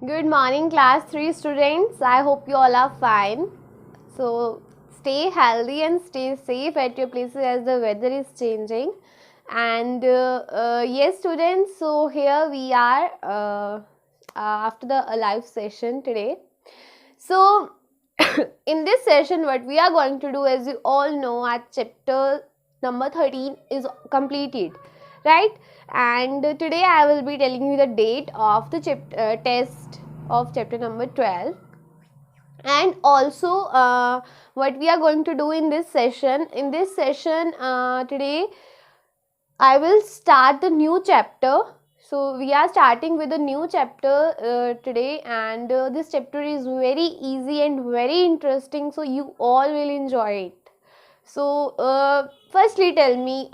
Good morning, class 3 students. I hope you all are fine. So, stay healthy and stay safe at your places as the weather is changing. And yes, students, so here we are after the live session today. So, in this session, what we are going to do, as you all know, our chapter number 13 is completed, right? And today I will be telling you the date of the test of chapter number 12, and also what we are going to do in this session. In this session today I will start the new chapter. So we are starting with a new chapter today, and this chapter is very easy and very interesting, so you all will enjoy it. So firstly tell me,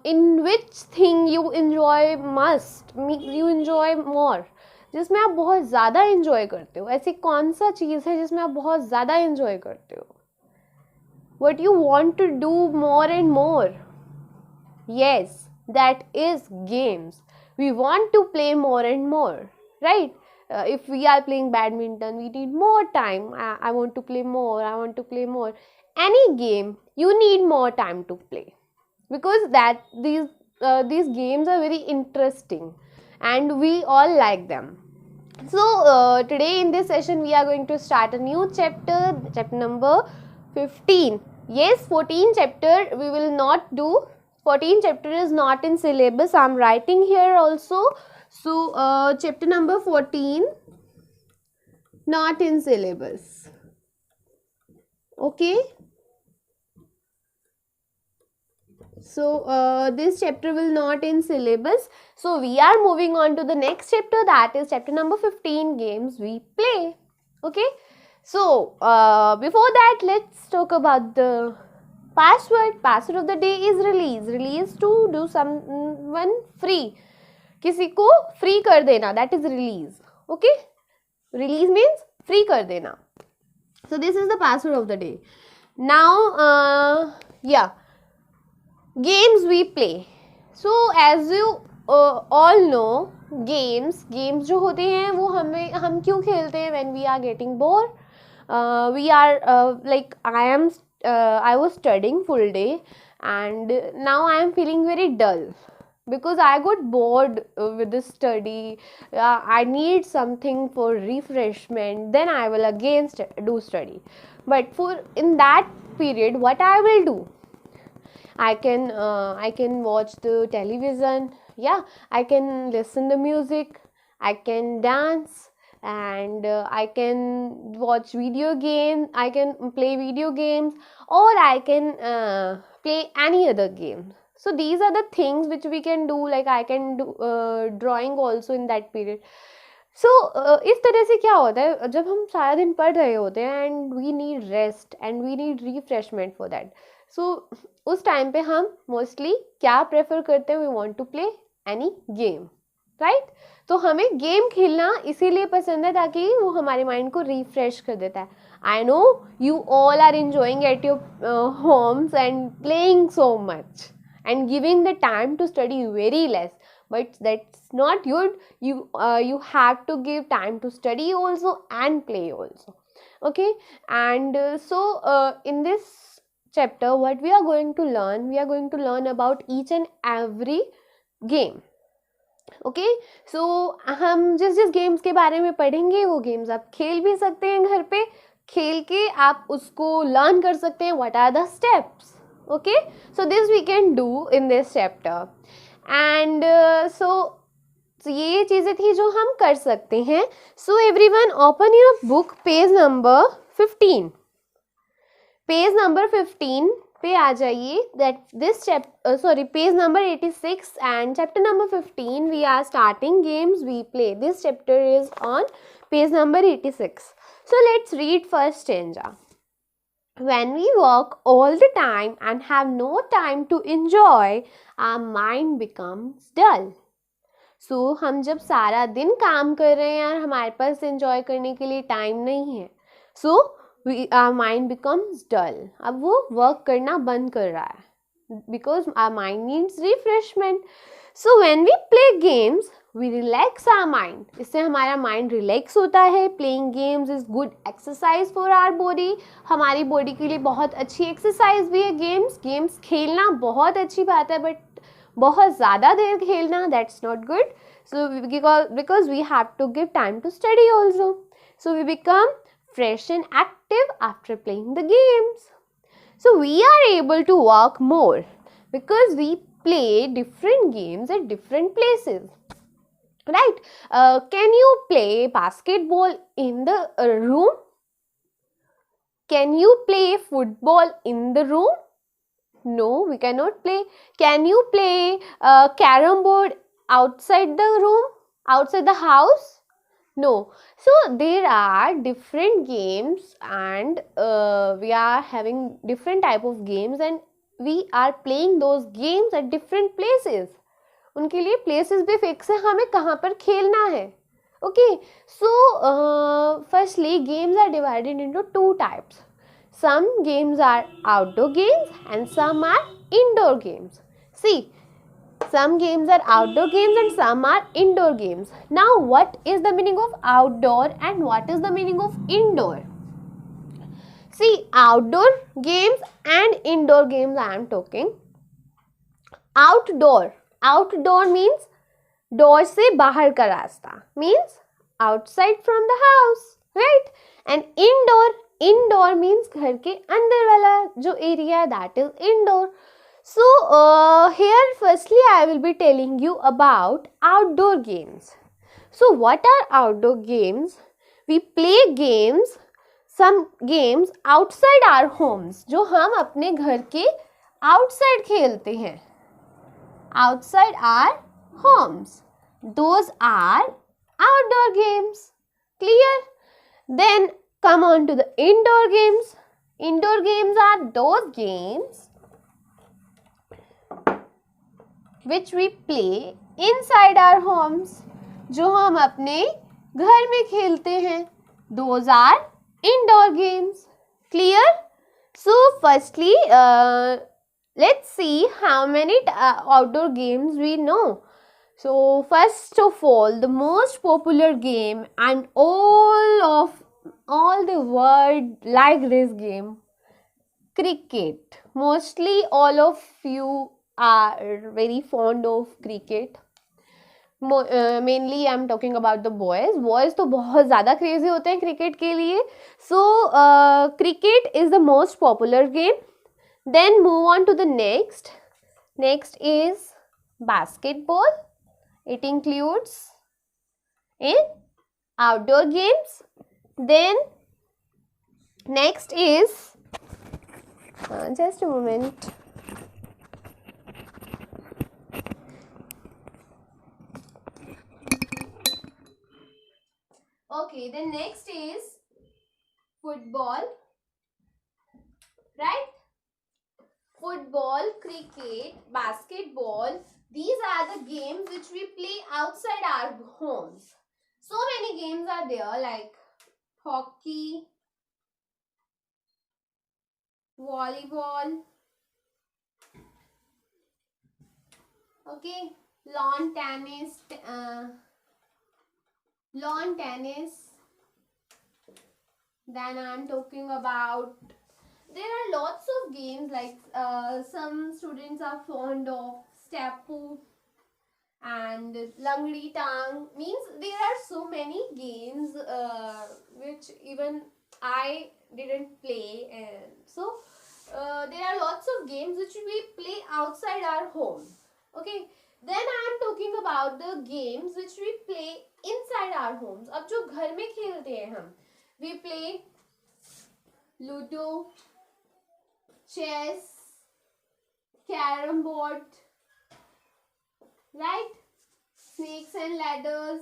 in which thing you enjoy you enjoy more, जिसमें आप बहुत ज़्यादा enjoy करते हो. ऐसी कौन सा चीज़ है जिसमें आप बहुत ज़्यादा enjoy करते हो? What you want to do more and more? Yes, that is games. We want to play more and more, right? If we are playing badminton, we need more time. I want to play more. I want to play more. Any game, you need more time to play, because these games are very interesting and we all like them. So today in this session we are going to start a new chapter, chapter number 15. Yes, 14 chapter we will not do. 14 chapter is not in syllabus. I am writing here also. So chapter number 14 not in syllabus. Okay. So this chapter will not in syllabus. So we are moving on to the next chapter, that is chapter number 15, games we play. Okay. So before that, let's talk about the password. Password of the day is release. Release to do someone free. किसी को free कर देना, that is release. Okay. Release means free कर देना. So this is the password of the day. Now yeah, games we play. So as you all know, games जो होते हैं वो हम क्यों खेलते हैं? When we are getting bored, we are like I was studying full day and now I am feeling very dull because I got bored with the study. I need something for refreshment, then I will again do study. But in that period, what I will do, I can watch the television. Yeah, I can listen to music, I can dance, and I can watch video games, I can play video games, or I can play any other game. So these are the things which we can do. Like I can do drawing also in that period. So इस तरह से क्या होता है, जब हम सारा दिन पढ़ रहे होते हैं and we need rest and we need refreshment for that. So उस टाइम पे हम मोस्टली क्या प्रेफर करते हैं? We want to play any game, right? तो हमें गेम खेलना इसीलिए पसंद है ताकि वो हमारे माइंड को रिफ्रेश कर देता है. I know you all are enjoying at your homes and playing so much and giving the time to study very less, but that's not good. You have to give time to study also and play also. Okay. And so in this chapter what we are going to learn about each and every game. Okay. So हम जिस games के बारे में पढ़ेंगे वो games आप खेल भी सकते हैं घर पे. खेल के आप उसको लर्न कर सकते हैं. What are the steps? Okay, so this we can do in this chapter. And so ये चीज़ें थी जो हम कर सकते हैं. So everyone open your book, page number 15. Page number 15 पे आ जाइए. That this chapter page number 86 and chapter number 15 we are starting games we play. This chapter is on page number 86. So let's read first stanza. When we work all the time and have no time to enjoy, our mind becomes dull. So हम जब सारा दिन काम कर रहे हैं और हमारे पास enjoy करने के लिए टाइम नहीं है, so our mind becomes dull. अब वो work करना बंद कर रहा है because our mind needs refreshment. So when we play games, we relax our mind, इससे हमारा माइंड रिलैक्स होता है. Playing games is good exercise for our body, हमारी बॉडी के लिए बहुत अच्छी एक्सरसाइज भी है गेम्स खेलना बहुत अच्छी बात है, बट बहुत ज़्यादा देर खेलना that's not good. So because we have to give time to study also, so we become fresh and active after playing the games. So we are able to walk more because we play different games at different places, right? Can you play basketball in the room? Can you play football in the room? No, we cannot play. Can you play carom board outside the room, outside the house? No. So there are different games, and we are having different type of games, and we are playing those games at different places. उनके लिए places भी fix है, हमें कहाँ पर खेलना है. Okay, so firstly games are divided into two types. Some games are outdoor games and some are indoor games. See, some games are outdoor games and some are indoor games. Now, what is the meaning of outdoor and what is the meaning of indoor? See, outdoor games and indoor games I am talking. Outdoor means door से बाहर का रास्ता, means outside from the house, right? And indoor means घर के अंदर वाला जो area, that is indoor. So here firstly I will be telling you about outdoor games. So what are outdoor games? We play games, some games outside our homes, जो हम अपने घर के outside खेलते हैं, outside our homes. Those are outdoor games. Clear? Then come on to the indoor games. Indoor games are those games which we play inside our homes, जो हम अपने घर में खेलते हैं. Those are indoor games. Clear? So firstly let's see how many outdoor games we know. So first of all, the most popular game, and all the world like this game, cricket. Mostly all of you are very fond of cricket. Mainly I am talking about the boys. Boys तो बहुत ज़्यादा crazy होते हैं cricket के लिए. So cricket is the most popular game. Then move on to the next. Next is basketball. It includes in outdoor games. Then next is just a moment. Okay, then next is football, right? Football, cricket, basketball, these are the games which we play outside our homes. So many games are there like hockey, volleyball, okay, lawn tennis, then I am talking about, there are lots of games like some students are fond of Steppu and Langdi Tang, means there are so many games which even I didn't play, and so there are lots of games which we play outside our home. Okay, then I am talking about the games which we play inside our homes. अब जो घर में खेलते हैं हम, we play Ludo, chess, carom board, right? Snakes and ladders.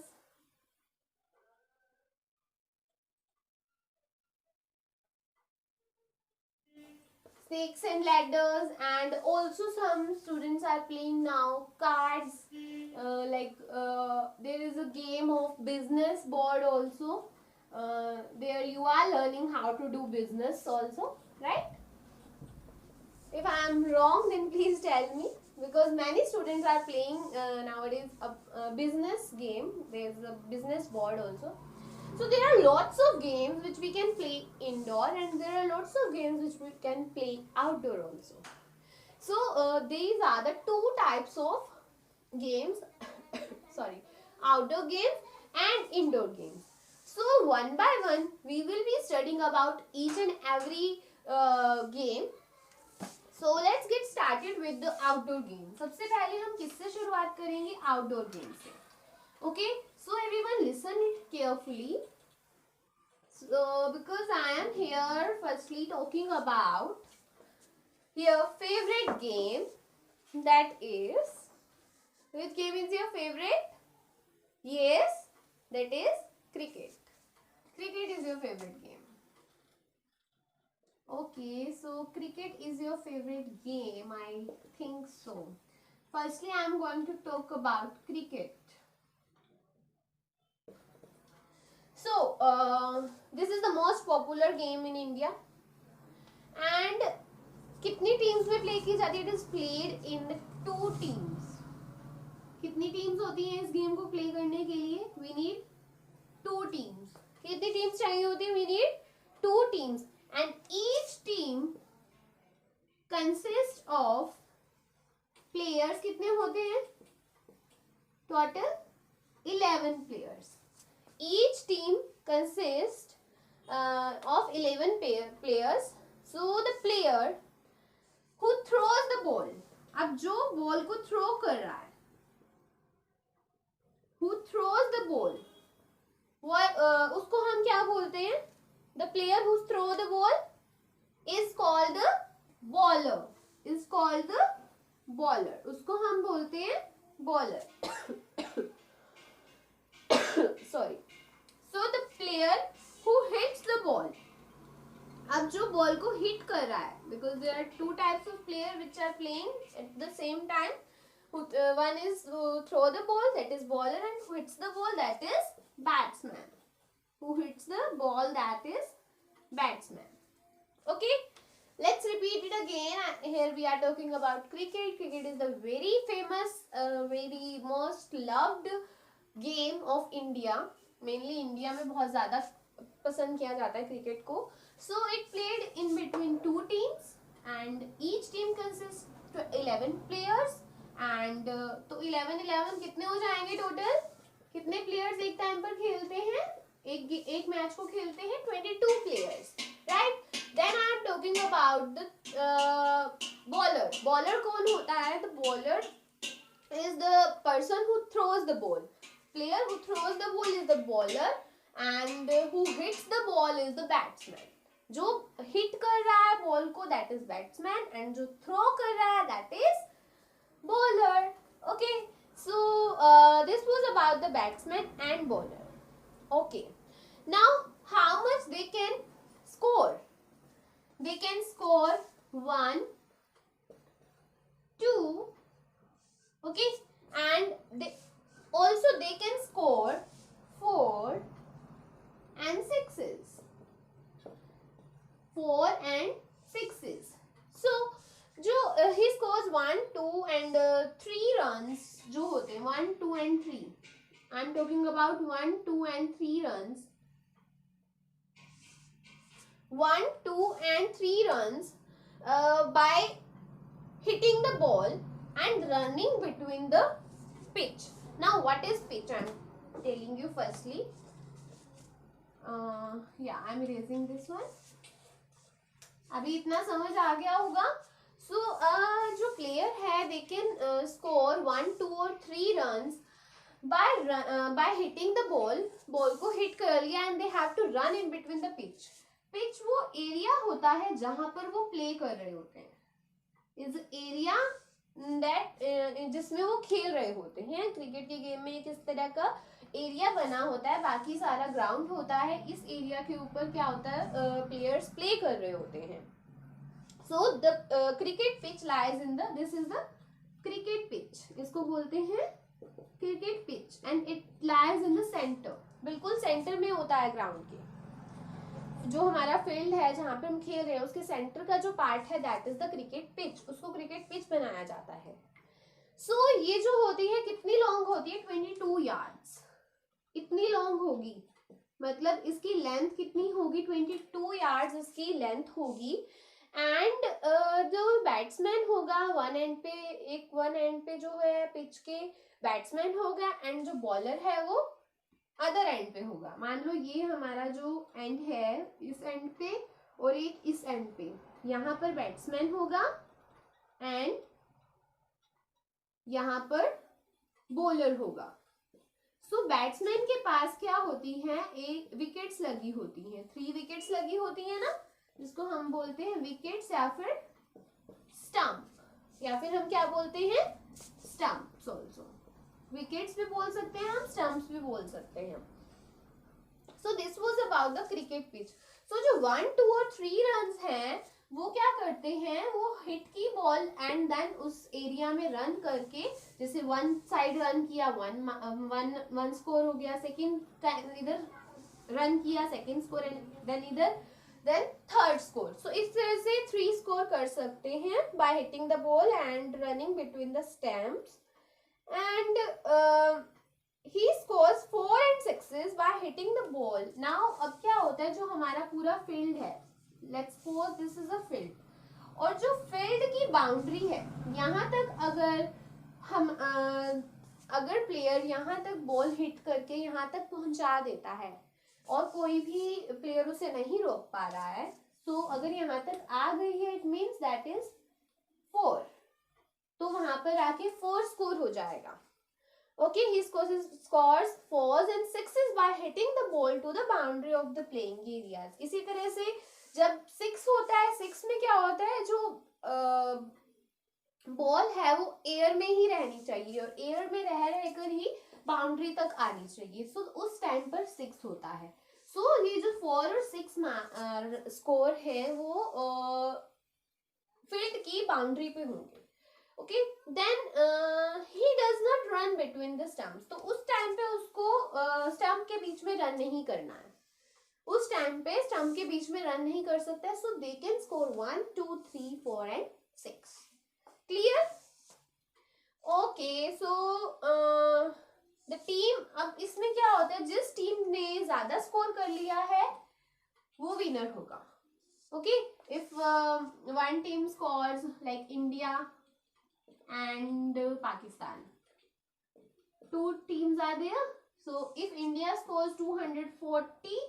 Snakes and ladders, and also some students are playing now cards. There is a game of business board also. There you are learning how to do business also, right? If I am wrong, then please tell me. because many students are playing nowadays a business game. There's a business board also. So there are lots of games which we can play indoor, and there are lots of games which we can play outdoor also. So these are the two types of games sorry, outdoor games and indoor games. So one by one we will be studying about each and every game. So let's get started with the outdoor game. सबसे पहले हम किससे शुरुआत करेंगे? Outdoor game से. Okay, so everyone listen it carefully. So because I am here firstly talking about your favorite game, that is, which game is your favorite? Yes, that is cricket. Cricket is your favorite game. Okay, so cricket is your favorite game, I think so. Firstly, I am going to talk about cricket. So, this is the most popular game in India. And कितनी teams में play की जाती है? It is played in 2 teams. कितनी teams होती हैं इस game को play करने के लिए? We need 2 teams. कितनी teams चाहिए होती है? We need 2 teams. And each team consists of players. कितने होते हैं? Total 11 players. Each team consists of 11 players. So the player who throws the ball, अब जो ball को throw कर रहा है, who throws the ball, उसको हम क्या बोलते हैं? The player who throws the ball is called the bowler. Is called the bowler. उसको हम बोलते हैं bowler. Sorry. So the player who hits the ball. अब जो ball को hit कर रहा है, because there are 2 types of players which are playing at the same time. One is who throw the ball, that is bowler, and who hits the ball, that is batsman. Who hits the ball, that is batsman. Okay, let's repeat it again. Here we are talking about cricket. Cricket is the very famous, very most loved game of India. Mainly India में बहुत ज़्यादा पसंद किया जाता है cricket को. So it played in between 2 teams, and each team consists to 11 players. And तो 11 कितने हो जाएंगे टोटल? कितने प्लेयर्स एक टाइम पर खेलते हैं? एक मैच को खेलते हैं 22 players, right? Then I am talking about the bowler. Bowler कौन होता है? The bowler is the person who throws the ball. Player who throws the ball is the bowler, and who hits the ball is the batsman. जो hit कर रहा है ball को, that is batsman, and जो throw कर रहा है, that is bowler. Okay, so this was about the batsman and bowler. Okay, now how much they can score? They can score 1, 2, okay, and they can score 4 and 6s. 4 and 6s. So जो he scores 1, 2 and 3 runs जो होते हैं 1, 2 and 3. I am talking about 1, 2 and 3 runs. 1, 2 and 3 runs by hitting the ball and running between the pitch. Now what is pitch? I am telling you firstly. Yeah, I am erasing this one. अभी इतना समझ आ गया होगा. So जो player है, they can score 1, 2 or 3 runs by hitting the ball. Ball को hit कर लिया and they have to run in between the pitch. Pitch वो एरिया होता है जहां पर वो प्ले कर रहे होते हैं. इज एरिया दैट जिसमें वो खेल रहे होते हैं. क्रिकेट के गेम में एक इस तरह का एरिया बना होता है, बाकी सारा ग्राउंड होता है. इस एरिया के ऊपर क्या होता है, प्लेयर्स प्ले कर रहे होते हैं. So the cricket pitch lies in the, this is the cricket pitch. इसको बोलते हैं cricket pitch and it lies in the centre. बिल्कुल सेंटर में होता है ग्राउंड के. जो हमारा फील्ड है जहाँ पे हम खेल रहे हैं उसके सेंटर का जो पार्ट है that is the cricket pitch. उसको क्रिकेट पिच बनाया जाता है. सो ये जो होती है कितनी लॉन्ग होती है, 22 यार्ड्स, इतनी लॉन्ग होगी, मतलब इसकी लेंथ कितनी होगी, 22 यार्ड्स इसकी लेंथ होगी। एंड जो बैट्समैन होगा वन एंड पे, एक वन एंड पे जो है पिच के बैट्समैन होगा, एंड जो बॉलर है वो अदर एंड पे होगा। मान लो ये हमारा जो एंड है इस एंड पे और एक इस एंड पे, यहाँ पर बैट्समैन होगा एंड यहाँ पर बॉलर होगा। सो बैट्समैन के पास क्या होती है, एक विकेट्स लगी होती हैं, 3 विकेट्स लगी होती है ना, जिसको हम बोलते हैं विकेट्स या फिर स्टंप, या फिर हम क्या बोलते हैं, स्टंप्स ऑल्सो। विकेट्स भी बोल सकते हैं हम, स्टंप्स भी बोल सकते हैं। So this was about the cricket pitch. So जो 1, 2 और 3 रन हैं वो क्या करते हैं, वो हिट की बॉल एंड देन उस एरिया में रन करके, जैसे वन साइड रन किया, वन स्कोर हो गया, सेकंड इधर रन किया, सेकंड स्कोर, देन इधर, देन थर्ड स्कोर। सो इस तरह से 3 स्कोर कर सकते हैं by hitting the ball and running between the stumps. And he scores 4 and 6s by hitting the ball. Now अब क्या होता है, जो हमारा पूरा फील्ड है, let's suppose this is a field, और जो फील्ड की बाउंड्री है यहाँ तक अगर हम अगर प्लेयर यहाँ तक बॉल हिट करके यहाँ तक पहुंचा देता है और कोई भी प्लेयर उसे नहीं रोक पा रहा है, तो अगर यहाँ तक आ गई है इट मीन्स दैट इज 4, तो वहां पर आके 4 स्कोर हो जाएगा। Okay, he scores 4s and 6s by hitting the ball to the boundary of the playing areas. इसी तरह से जब 6 होता है, 6 में क्या होता है, जो बॉल है वो एयर में ही रहनी चाहिए और एयर में रह कर ही बाउंड्री तक आनी चाहिए। सो उस टाइम पर 6 होता है। सो ये जो 4 और 6 स्कोर है वो फील्ड की बाउंड्री पे होंगे। Okay, then he does not run between the stumps, तो उस टाइम पे उसको स्टम्प के बीच में रन नहीं करना है, उस टाइम पे स्टम्प के बीच में रन नहीं कर सकता है। So they can score 1, 2, 3, 4 and 6। Clear? Okay, so the team, अब इसमें क्या होता है, जिस टीम ने ज्यादा स्कोर कर लिया है वो विनर होगा। Okay, if one team scores like India and Pakistan, 2 teams are there. So if India scores 240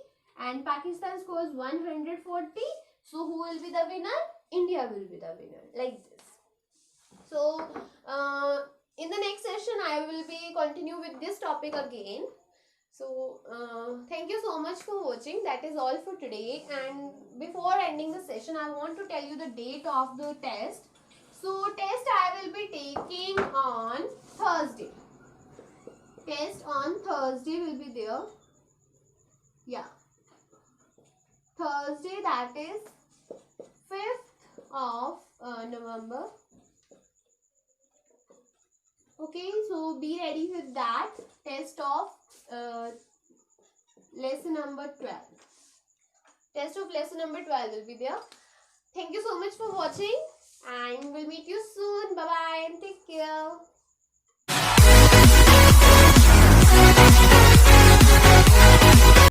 and Pakistan scores 140, so who will be the winner? India will be the winner, like this. So in the next session I will be continue with this topic again. So thank you so much for watching. That is all for today, and before ending the session I want to tell you the date of the test. So test I will be taking on Thursday. Test on Thursday will be there. Yeah, Thursday, that is 5th of November. Okay, so be ready with that. Test of lesson number 12. Test of lesson number 12 will be there. Thank you so much for watching. And we'll meet you soon. Bye bye and take care.